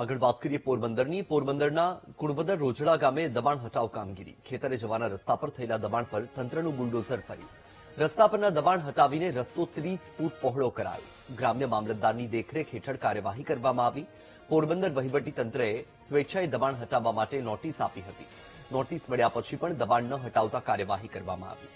આગળ વાત કરીએ પોરબંદરની. પોરબંદરના કુણવદર રોજડા ગામે દબાણ હટાવ કામગીરી. ખેતરે જવાના રસ્તા પર થયેલા દબાણ પર તંત્રનું બુલડોઝર ફર્યું. રસ્તા પરના દબાણ હટાવીને રસ્તો 30 ફૂટ પહોળો કરાયો. ગ્રામ્ય મામલતદારની દેખરેખ હેઠળ કાર્યવાહી કરવામાં આવી. પોરબંદર વહીવટી તંત્રએ સ્વેચ્છાએ દબાણ હટાવવા માટે નોટિસ આપી હતી. નોટિસ મળ્યા પછી પણ દબાણ ન હટાવતા કાર્યવાહી કરવામાં આવી.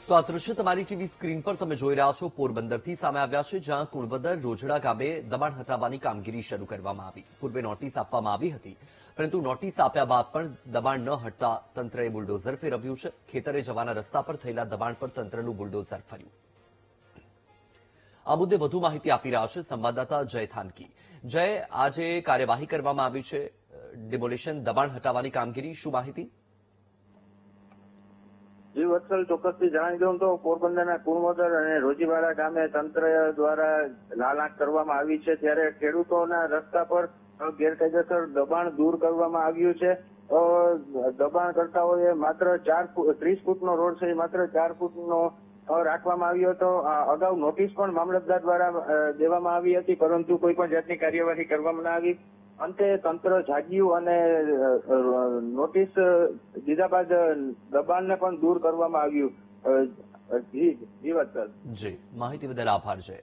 તો આ દ્રશ્ય તમારી ટીવી સ્ક્રીન પર તમે જોઈ રહ્યા છો પોરબંદરથી સામે આવ્યા છે, જ્યાં કુણવદર રોજડા ગામે દબાણ હટાવવાની કામગીરી શરૂ કરવામાં આવી. પૂર્વે નોટિસ આપવામાં આવી હતી, પરંતુ નોટિસ આપ્યા બાદ પણ દબાણ ન હટતા તંત્રએ બુલડોઝર ફેરવ્યું છે. ખેતરે જવાના રસ્તા પર થયેલા દબાણ પર તંત્રનું બુલડોઝર ફર્યું. આ મુદ્દે વધુ માહિતી આપી રહ્યા છે સંવાદદાતા જય થાનકી. જય, આજે કાર્યવાહી કરવામાં આવી છે ડિમોલિશન દબાણ હટાવવાની કામગીરી, શું માહિતી? જી વત્સલ, ચોક્કસથી જણાવી દઉં તો પોરબંદરના કુણવદર અને રોજીવાડા ગામે તંત્ર દ્વારા લાલ આંખ કરવામાં આવી છે, ત્યારે ખેડૂતોના રસ્તા પર ગેરકાયદેસર દબાણ દૂર કરવામાં આવ્યું છે. દબાણકર્તાઓએ માત્ર 30 ફૂટનો રોડ છે, માત્ર 4 ફૂટનો રાખવામાં આવ્યો હતો. અગાઉ નોટિસ પણ મામલતદાર દ્વારા દેવામાં આવી હતી, પરંતુ કોઈ પણ જાતની કાર્યવાહી કરવામાં ન આવી. અંતે તંત્ર જાગ્યું અને નોટિસ દીધા બાદ દબાણને પણ દૂર કરવામાં આવ્યું. જી વત્સલ. જી, માહિતી બદલ આભાર છે.